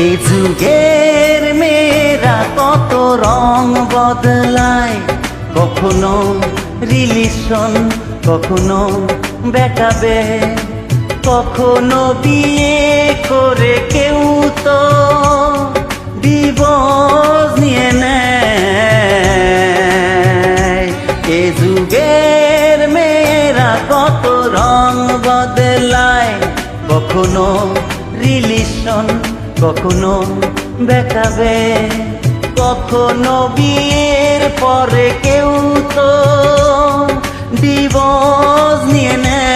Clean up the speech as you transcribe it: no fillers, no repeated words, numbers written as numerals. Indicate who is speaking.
Speaker 1: এ যুগের মেয়েরা কত রং বদলায়, কখনো রিলেশন, কখনো বেটাবে, কখনো বিয়ে করে কেউ তো ডিভোর্স নিয়ে নেয়। এ যুগের মেয়েরা কত রং বদলায়, কখনো রিলেশন, কখনো বেটাবে, কখনো বিয়ের পরে কেউ তো ডিভোর্স নিয়ে নেয়।